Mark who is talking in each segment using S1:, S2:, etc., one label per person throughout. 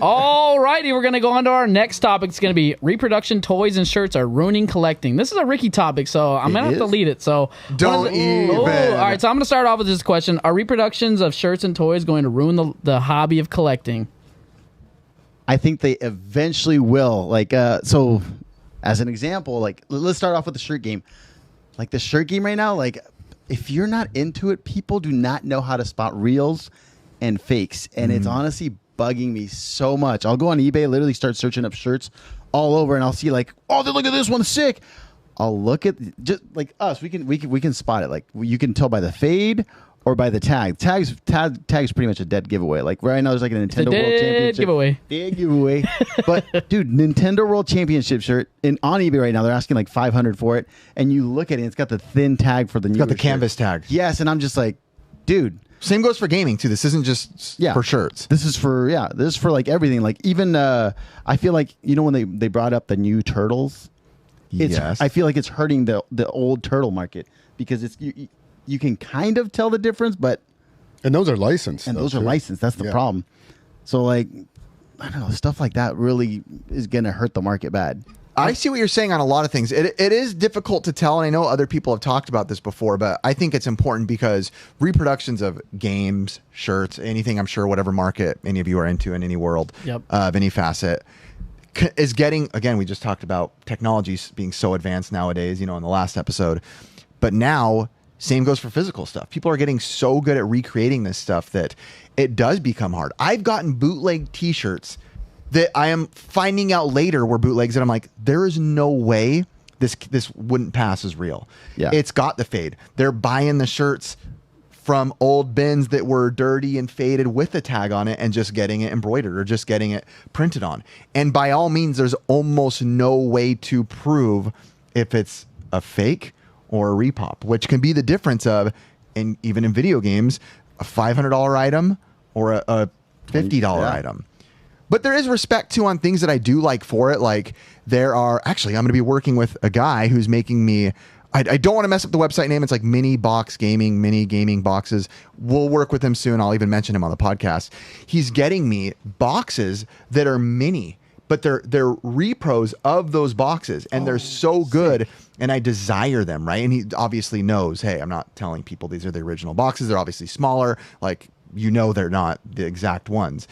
S1: Alrighty, we're going to go on to our next topic. It's going to be reproduction toys and shirts are ruining collecting. This is a Ricky topic, so I'm going to have to lead it. So
S2: Don't even.
S1: All right, so I'm going to start off with this question. Are reproductions of shirts and toys going to ruin the hobby of collecting?
S3: I think they eventually will. Like, so as an example, like, let's start off with the shirt game. Like, the shirt game right now, like, if you're not into it, people do not know how to spot reals and fakes. And it's honestly bugging me so much. I'll go on eBay, literally start searching up shirts all over, and I'll see like, oh, look at this one, sick. I'll look at just like us. We can spot it. Like, you can tell by the fade or by the tag. Tag's pretty much a dead giveaway. Like right now, there's like a Nintendo World Championship
S1: giveaway.
S3: Dead giveaway. But dude, Nintendo World Championship shirt on eBay right now, they're asking like $500 for it, and you look at it, and it's got the thin tag for the new.
S2: Got the canvas tag.
S3: Yes, and I'm just like, dude.
S2: Same goes for gaming too. This isn't just for shirts.
S3: This is for like everything. Like even I feel like, you know, when they brought up the new turtles,
S2: Yes.
S3: I feel like it's hurting the old turtle market because it's you can kind of tell the difference, but
S4: those are licensed.
S3: And those are licensed. That's the problem. So like, I don't know, stuff like that really is gonna hurt the market bad.
S2: I see what you're saying on a lot of things. It is difficult to tell, and I know other people have talked about this before, but I think it's important because reproductions of games, shirts, anything, I'm sure, whatever market any of you are into in any world of any facet, is getting, again, we just talked about technologies being so advanced nowadays, you know, in the last episode. But now, same goes for physical stuff. People are getting so good at recreating this stuff that it does become hard. I've gotten bootleg t-shirts that I am finding out later were bootlegs, and I'm like, there is no way this wouldn't pass as real. Yeah. It's got the fade. They're buying the shirts from old bins that were dirty and faded with a tag on it and just getting it embroidered or just getting it printed on. And by all means, there's almost no way to prove if it's a fake or a repop, which can be the difference of, even in video games, a $500 item or a $50 item. But there is respect too on things that I do like for it. Like there are, actually, I'm going to be working with a guy who's making me, I don't want to mess up the website name. It's like Mini Gaming Boxes. We'll work with him soon. I'll even mention him on the podcast. He's getting me boxes that are mini, but they're repros of those boxes, and they're so good, and I desire them, right? And he obviously knows, hey, I'm not telling people these are the original boxes. They're obviously smaller. Like, you know, they're not the exact ones.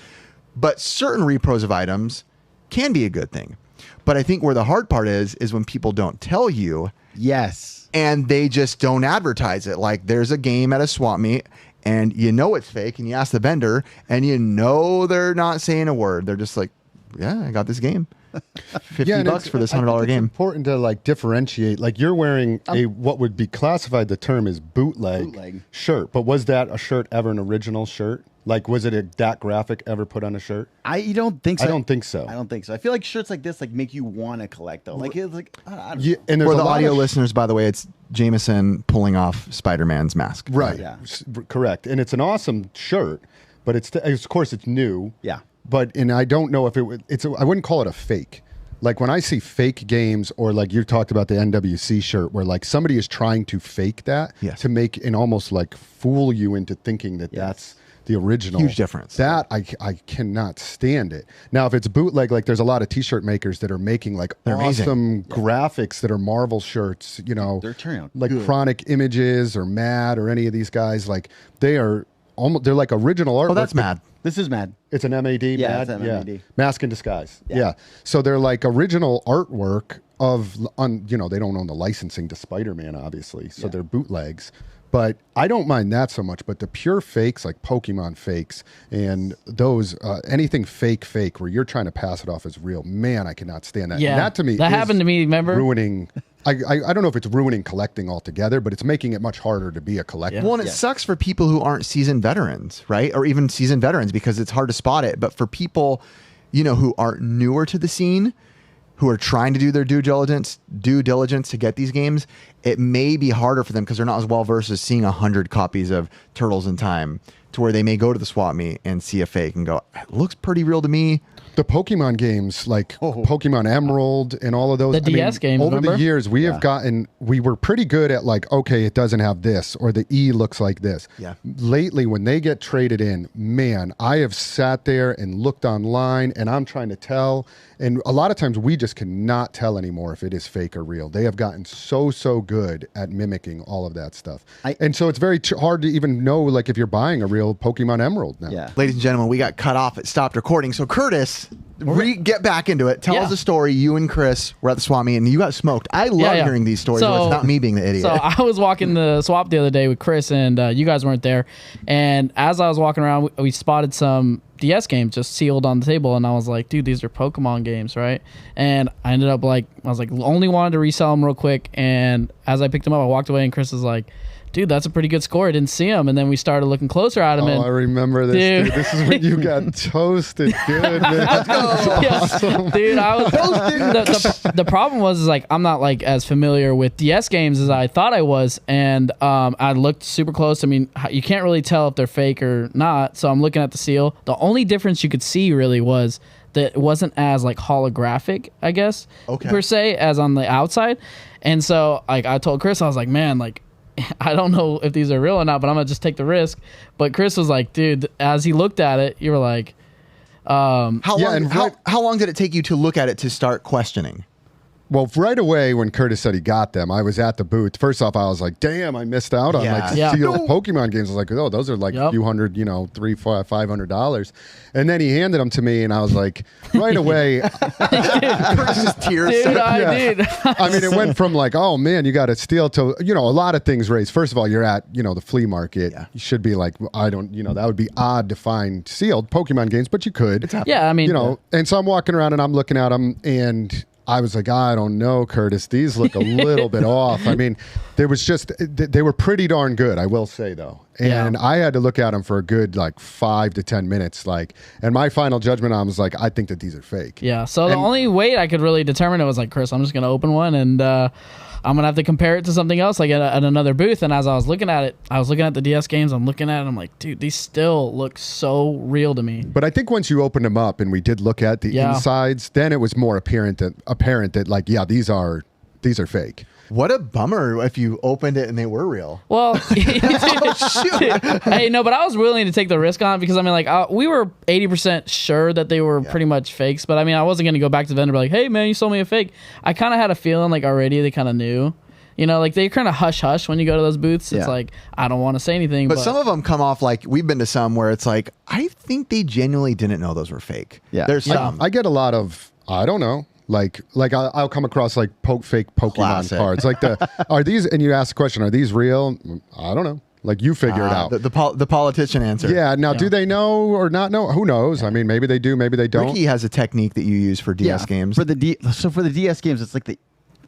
S2: But certain repros of items can be a good thing. But I think where the hard part is when people don't tell you.
S3: Yes.
S2: And they just don't advertise it. Like there's a game at a swap meet and you know it's fake and you ask the vendor and you know they're not saying a word. They're just like, yeah, I got this game. $50 for this $100 game.
S4: It's important to like differentiate. Like you're wearing a what would be classified, the term is bootleg shirt. But was that a shirt ever an original shirt? Like, was it that graphic ever put on a shirt?
S3: I don't think so.
S4: I don't think so.
S3: I feel like shirts like this like make you want to collect though. Like it's like I don't
S4: know. And
S2: for the audio listeners, by the way, it's Jameson pulling off Spider-Man's mask.
S4: Right. Yeah. Correct. And it's an awesome shirt, but of course it's new.
S3: Yeah.
S4: And I don't know if I wouldn't call it a fake. Like when I see fake games, or like you talked about the NWC shirt, where like somebody is trying to fake that to make and almost like fool you into thinking that that's the original.
S2: Huge difference.
S4: That I cannot stand it. Now, if it's bootleg, like there's a lot of t-shirt makers that are making like awesome graphics that are Marvel shirts, you know,
S3: they're turning out
S4: like
S3: good.
S4: Chronic Images or Mad or any of these guys, like they're like original artwork.
S2: Oh, that's Mad.
S3: This is Mad.
S4: It's an MAD.
S3: Yeah,
S4: Mad?
S3: it's an MAD.
S4: Mask in Disguise. Yeah. So they're like original artwork they don't own the licensing to Spider-Man, obviously. So they're bootlegs. But I don't mind that so much. But the pure fakes, like Pokemon fakes, and those anything fake, where you're trying to pass it off as real, man, I cannot stand that.
S1: Yeah,
S4: and that to me,
S1: that happened to me. Remember,
S4: ruining. I don't know if it's ruining collecting altogether, but it's making it much harder to be a collector.
S2: Well, and it sucks for people who aren't seasoned veterans, right? Or even seasoned veterans, because it's hard to spot it. But for people, you know, who are newer to the scene, who are trying to do their due diligence to get these games, it may be harder for them because they're not as well versed as seeing 100 copies of Turtles in Time to where they may go to the swap meet and see a fake and go, it looks pretty real to me.
S4: The Pokemon games, like Pokemon Emerald and all of those.
S1: The DS games,
S4: over
S1: remember?
S4: the years, we were pretty good at like, okay, it doesn't have this, or the E looks like this.
S2: Yeah.
S4: Lately, when they get traded in, man, I have sat there and looked online and I'm trying to tell. And a lot of times we just cannot tell anymore if it is fake or real. They have gotten so good at mimicking all of that stuff. And so it's very hard to even know like if you're buying a real Pokemon Emerald now.
S3: Yeah.
S2: Ladies and gentlemen, we got cut off. It stopped recording. So Curtis, get back into it. Tell us a story. You and Chris were at the swap meet and you got smoked. I love hearing these stories. So it's not me being the idiot.
S1: So I was walking the swap the other day with Chris, and you guys weren't there. And as I was walking around, we spotted some DS games just sealed on the table, and I was like, dude, these are Pokemon games, right? And I ended up only wanted to resell them real quick, and as I picked them up, I walked away, and Chris was like, dude, that's a pretty good score. I didn't see him. And then we started looking closer at him.
S4: Oh, I remember this. Dude, this is when you got toasted good, man.
S1: Awesome. Dude, I was toasted. The problem was like I'm not like as familiar with DS games as I thought I was. And I looked super close. I mean, you can't really tell if they're fake or not. So I'm looking at the seal. The only difference you could see really was that it wasn't as like holographic, I guess, per se, as on the outside. And so like I told Chris, I was like, man, like, I don't know if these are real or not, but I'm gonna just take the risk. But Chris was like, dude, as he looked at it, you were like,
S2: how long did it take you to look at it to start questioning?
S4: Well, right away when Curtis said he got them, I was at the booth. First off, I was like, damn, I missed out on sealed Pokemon games. I was like, oh, those are like a few hundred, $300-$500. And then he handed them to me, and I was like, right away.
S2: Curtis's tears.
S1: Dude,
S4: I mean, it went from like, oh, man, you got to steal to, a lot of things raised. First of all, you're at, the flea market. Yeah. You should be like, that would be odd to find sealed Pokemon games, but you could.
S1: Yeah, I mean.
S4: And so I'm walking around, and I'm looking at them, and I was like, I don't know, Curtis. These look a little bit off. I mean, they were pretty darn good, I will say, though. And I had to look at them for a good, 5 to 10 minutes. And my final judgment on them was like, I think that these are fake.
S1: Yeah. So the only way I could really determine it was like, Chris, I'm just going to open one and I'm going to have to compare it to something else at another booth. And as I was looking at it, I was looking at the DS games. I'm looking at it. I'm like, dude, these still look so real to me.
S4: But I think once you opened them up and we did look at the insides, then it was more apparent that these are fake.
S2: What a bummer if you opened it and they were real.
S1: Well, hey, no, but I was willing to take the risk on it because, I mean, we were 80% sure that they were pretty much fakes. But, I mean, I wasn't going to go back to the vendor and be like, hey, man, you sold me a fake. I kind of had a feeling like already they kind of knew. They kind of hush-hush when you go to those booths. It's like, I don't want to say anything.
S2: But some of them come off like, we've been to some where it's like, I think they genuinely didn't know those were fake. Yeah. There's some.
S4: I get a lot of, I don't know. Like I'll come across fake Pokemon cards. Are these? And you ask the question, are these real? I don't know. Like you figure it out.
S2: The politician answer.
S4: Yeah. Now, do they know or not know? Who knows? I mean, maybe they do, maybe they don't.
S2: Ricky has a technique that you use for DS games.
S3: For the DS games, it's like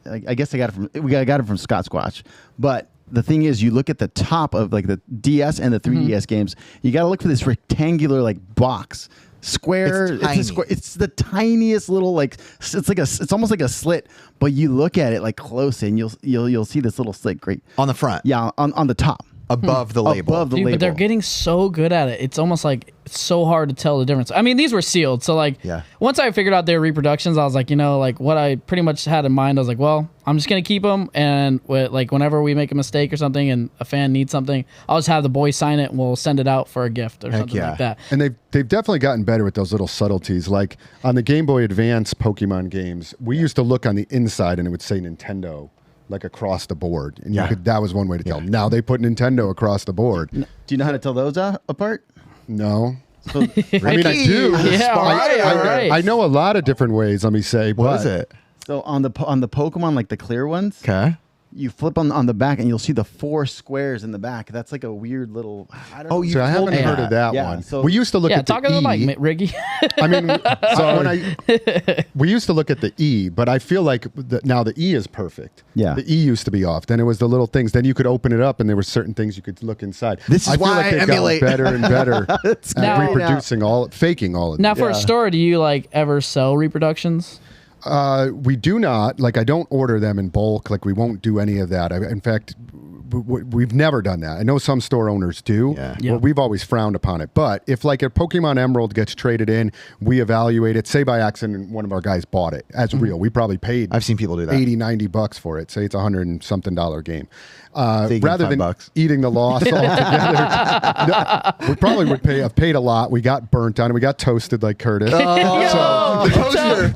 S3: I guess I got it from Scott Squatch. But the thing is, you look at the top of like the DS and the 3DS games. You got to look for this rectangular box. Square. It's the tiniest little it's almost like a slit, but you look at it close and you'll see this little slit
S2: on the front.
S3: Yeah, on the top.
S2: Above the label.
S1: Dude, but they're getting so good at it. It's almost like it's so hard to tell the difference. I mean, these were sealed. So once I figured out their reproductions, I was like, what I pretty much had in mind, I was like, well, I'm just going to keep them. And whenever we make a mistake or something and a fan needs something, I'll just have the boys sign it and we'll send it out for a gift or something like that.
S4: And they've definitely gotten better with those little subtleties. Like on the Game Boy Advance Pokemon games, we used to look on the inside and it would say Nintendo. Across the board, and that was one way to tell. Now they put Nintendo across the board.
S3: Do you know how to tell those apart?
S4: No.
S3: So,
S4: I mean, I do.
S1: Yeah, right.
S4: I know a lot of different ways. Let me say.
S2: What is it?
S3: So on the Pokemon, the clear ones.
S2: Okay.
S3: You flip on the back and you'll see the 4 squares in the back. That's like a weird little. I don't know.
S4: I haven't heard of that one.
S3: So,
S4: we used to look at the
S1: talk to the mic, Ricky.
S4: I mean, we used to look at the E, but I feel like now the E is perfect.
S3: Yeah.
S4: The E used to be off. Then it was the little things. Then you could open it up and there were certain things you could look inside.
S2: This is why I emulate.
S4: Better and better at reproducing faking all of it.
S1: Now, for a store, do you ever sell reproductions?
S4: We do not. I don't order them in bulk. We won't do any of that. In fact, we've never done that. I know some store owners do.
S1: Yeah.
S4: We've always frowned upon it. But if like a Pokemon Emerald gets traded in, we evaluate it. Say by accident, one of our guys bought it as real. We probably paid.
S2: I've seen people do that.
S4: 80, $90 for it. Say it's $100 and something game.
S2: Say
S4: Rather than
S2: $5.
S4: eating the loss altogether, we probably would have paid a lot. We got burnt on it. We got toasted like Curtis.
S2: The toaster.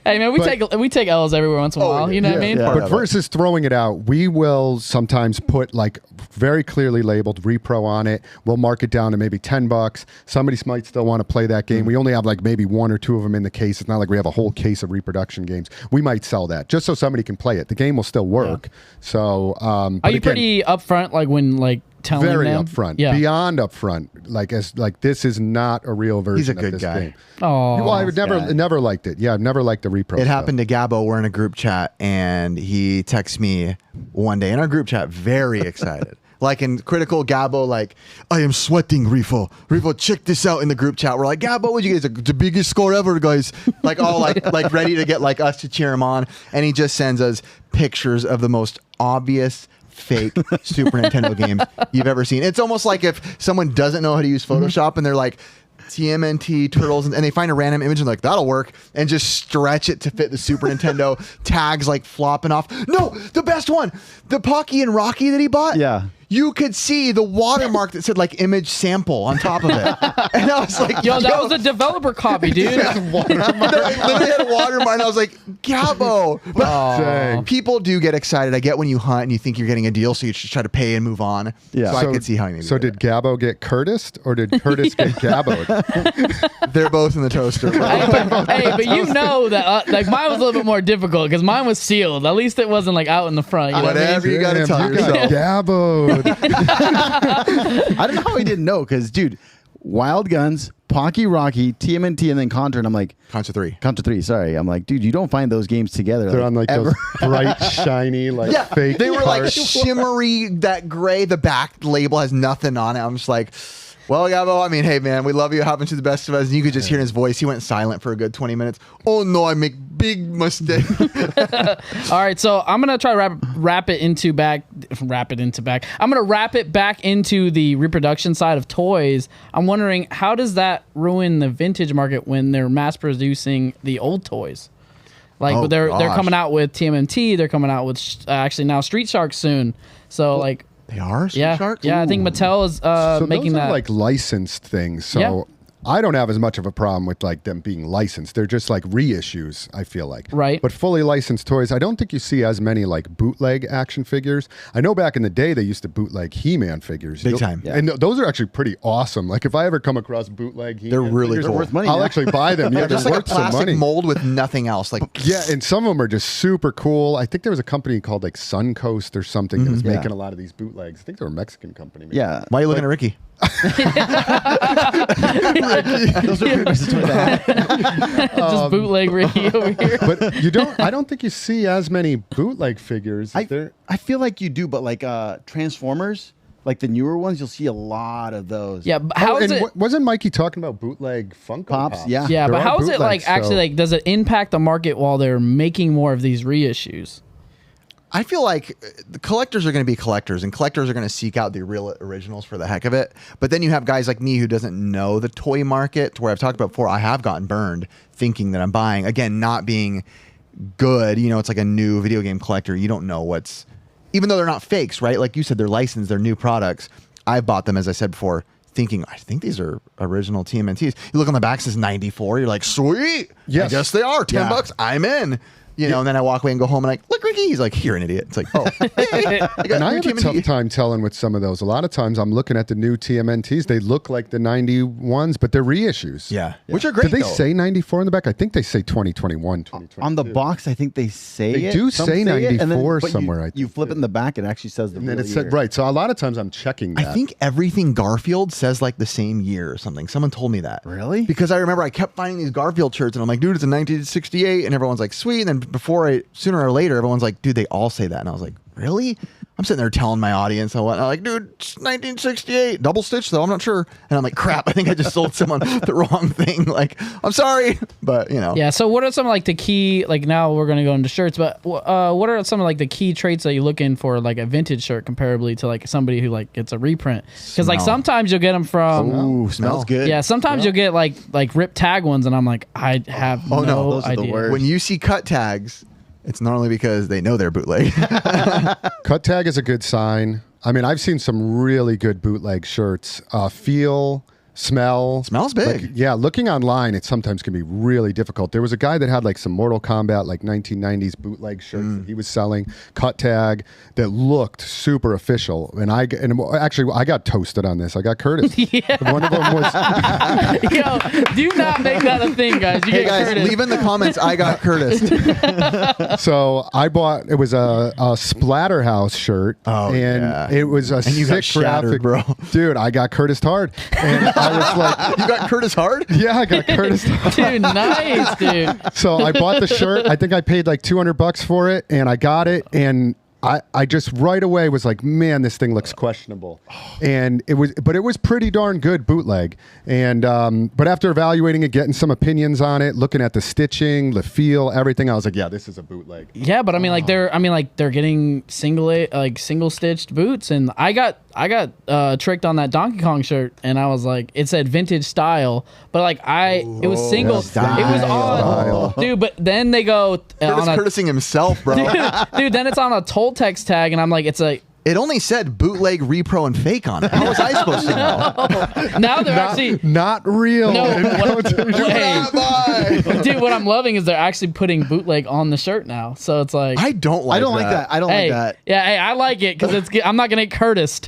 S1: Hey man, we take L's everywhere once in a while. You know what I mean?
S3: Yeah.
S4: But versus throwing it out, we will sometimes put like very clearly labeled repro on it. We'll mark it down to maybe $10. Somebody might still want to play that game. We only have like maybe 1 or 2 of them in the case. It's not like we have a whole case of reproduction games. We might sell that just so somebody can play it. The game will still work. So,
S1: are you pretty upfront, like when like telling
S4: very
S1: them?
S4: upfront,
S1: Yeah.
S4: beyond upfront. Like this is not a real version.
S2: He's a good
S4: of this
S2: guy.
S4: game.
S1: Oh,
S4: Well, I would never liked it. Yeah, I've never liked the repro.
S2: It happened to Gabbo. We're in a group chat, and he texts me one day in our group chat, very excited. Like in critical Gabbo, like, I am sweating, Rifo. Rifo, check this out in the group chat. We're like, Gabbo, what'd you get? The biggest score ever, guys. Like all like ready to get like us to cheer him on. And he just sends us pictures of the most obvious fake Super Nintendo games you've ever seen. It's almost like if someone doesn't know how to use Photoshop and they're like, TMNT turtles, and they find a random image and like, that'll work, and just stretch it to fit the Super Nintendo tags like flopping off. No, the best one, the Pocky and Rocky that he bought.
S3: Yeah.
S2: You could see the watermark that said like image sample on top of it. And I was like,
S1: Yo, that was a developer copy, dude.
S2: It literally had a watermark, and I was like, Gabbo. But
S4: Dang.
S2: people do get excited. I get when you hunt and you think you're getting a deal, so you just try to pay and move on.
S3: Yeah.
S2: So I could see how you maybe
S4: So did Gabbo get Curtis or did Curtis get Gabbo?
S2: They're both in the toaster.
S1: But you know that like mine was a little bit more difficult because mine was sealed. At least it wasn't like out in the front. You know what I mean?
S2: Whatever you got to
S4: Damn,
S2: tell
S4: you got
S2: yourself.
S4: Gabbo.
S3: I don't know how he didn't know because, dude, Wild Guns, Pocky Rocky, TMNT, and then Contra. And I'm like,
S2: Contra 3.
S3: Contra 3, sorry. I'm like, dude, you don't find those games together.
S4: They're on like
S3: ever.
S4: those bright, shiny, like
S2: Yeah,
S4: fake
S2: they were like
S4: cards.
S2: shimmery, that gray, the back label has nothing on it. I'm just like, well, Gabbo, I mean, hey, man, we love you. Happen to the best of us. And you could just hear in his voice. He went silent for a good 20 minutes. Oh, no, I make big mistake.
S1: All right, so I'm gonna try to wrap it back. I'm gonna wrap it back into the reproduction side of toys. I'm wondering, how does that ruin the vintage market when they're mass producing the old toys? Like
S2: Oh,
S1: they're
S2: gosh.
S1: coming out with TMNT. They're coming out with actually now Street Shark soon. So like.
S2: They are Street
S1: Yeah,
S2: Sharks?
S1: yeah. I think Mattel is
S4: So
S1: making
S4: those are
S1: that.
S4: like licensed things. So
S1: Yeah.
S4: I don't have as much of a problem with like them being licensed. They're just like reissues, I feel like.
S1: Right.
S4: But fully licensed toys, I don't think you see as many like bootleg action figures. I know back in the day they used to bootleg He-Man figures.
S2: Big time.
S3: Yeah.
S4: And those are actually pretty awesome. Like if I ever come across bootleg He-Man
S2: They're really
S4: figures,
S2: cool.
S3: worth money
S4: I'll
S3: now.
S4: actually buy them. Yeah,
S2: They're just like a
S4: worth some
S2: plastic
S4: money.
S2: mold with nothing else. Like,
S4: Yeah, and some of them are just super cool. I think there was a company called like Suncoast or something that was
S3: Yeah.
S4: making a lot of these bootlegs. I think they were a Mexican company. maybe.
S3: Yeah.
S2: why are you looking at Ricky?
S3: Those are pretty much
S1: just bootleg Ricky over here.
S4: But I don't think you see as many bootleg figures.
S3: I feel like you do, but like Transformers, like the newer ones, you'll see a lot of those.
S1: Yeah, but how is
S4: and
S1: it?
S4: wasn't Mikey talking about bootleg Funko
S3: Pops,
S4: Pops?
S3: yeah.
S1: Yeah,
S4: There
S1: but
S4: are
S1: how is it like
S4: bootlegs,
S1: actually
S4: so-
S1: like does it impact the market while they're making more of these reissues?
S2: I feel like the collectors are going to be collectors, and collectors are going to seek out the real originals for the heck of it. But then you have guys like me who doesn't know the toy market, to where I've talked about before. I have gotten burned thinking that I'm buying, again, not being good. You know, it's like a new video game collector. You don't know what's, even though they're not fakes, right? Like you said, they're licensed, they're new products. I've bought them, as I said before, thinking, I think these are original TMNTs. You look on the back, it says 94. You're like, sweet.
S4: Yes.
S2: I guess they are. $10. I'm in. You know, and then I walk away and go home and like, look, Ricky. He's like, you're an idiot. It's like, oh, hey, I got
S4: And I
S2: new
S4: have a tough
S2: TMNT.
S4: time telling with some of those. A lot of times I'm looking at the new TMNTs. They look like the 91s, but they're reissues.
S2: Yeah. Which are great.
S4: Did they
S2: though.
S4: say 94 in the back? I think they say 2021, 2022.
S3: On the box, I think they say
S4: They
S3: it.
S4: do
S3: Some
S4: say
S3: it, and
S4: 94
S3: but
S4: somewhere, I
S3: You
S4: think,
S3: flip it in the back, it actually says the
S4: And then
S3: real
S4: it said,
S3: year.
S4: right. So a lot of times I'm checking that.
S2: I think everything Garfield says like the same year or something. Someone told me that.
S3: Really?
S2: Because I remember I kept finding these Garfield shirts and I'm like, dude, it's a 1968. And everyone's like, sweet. And then sooner or later, everyone's like, dude, they all say that. And I was like, really? I'm sitting there telling my audience and whatnot, like, dude, it's 1968, double stitch though. I'm not sure, and I'm like, crap. I think I just sold someone the wrong thing. Like, I'm sorry, but you know.
S1: Yeah. So what are some of like the key? Like now we're gonna go into shirts, but what are some of like the key traits that you look in for like a vintage shirt comparably to like somebody who like gets a reprint? Because like sometimes you'll get them from.
S2: Ooh,
S3: Smells good.
S1: Yeah. Sometimes you'll get like ripped tag ones, and I'm like, I have no
S3: those are the
S1: idea.
S3: worst.
S2: When you see cut tags, it's normally because they know they're bootleg.
S4: Cut tag is a good sign. I mean, I've seen some really good bootleg shirts. Feel, smell.
S2: Smells big.
S4: Like, yeah, looking online, it sometimes can be really difficult. There was a guy that had like some Mortal Kombat, like 1990s bootleg shirts that he was selling, cut tag, that looked super official. And actually, I got toasted on this. I got Curtis. One of them was.
S1: Yo, do not make that a thing, guys. You
S2: Hey
S1: get
S2: guys,
S1: Curtis.
S2: leave in the comments. I got Curtis.
S4: So I bought, it was a Splatterhouse shirt.
S2: Oh,
S4: and
S2: yeah.
S4: it was a
S2: And you got
S4: sick
S2: shattered,
S4: graphic.
S2: bro.
S4: Dude, I got Curtis hard. And I was like,
S2: You got Curtis hard?
S4: yeah, I got Curtis hard.
S1: Dude, nice, dude.
S4: So I bought the shirt. I think I paid like $200 for it, and I got it. And I just right away was like, man, this thing looks questionable. And it was pretty darn good bootleg. And but after evaluating it, getting some opinions on it, looking at the stitching, the feel, everything, I was like, yeah, this is a bootleg.
S1: Yeah, but I mean, like they're getting single stitched boots, and I got tricked on that Donkey Kong shirt, and I was like, it said vintage style, but like it was single, it was on, dude. But then they go
S2: Curtising himself, bro.
S1: dude. Then it's on a Toltex tag, and I'm like, it's a.
S2: It only said bootleg, repro, and fake on it. How was I supposed to know?
S1: Now they're actually.
S4: Not real.
S1: No,
S2: Bye.
S1: dude, what I'm loving is they're actually putting bootleg on the shirt now. So it's like
S2: I don't like that.
S3: I don't
S1: hey,
S3: like that.
S1: yeah, hey, I like it because I'm not gonna get Curtised.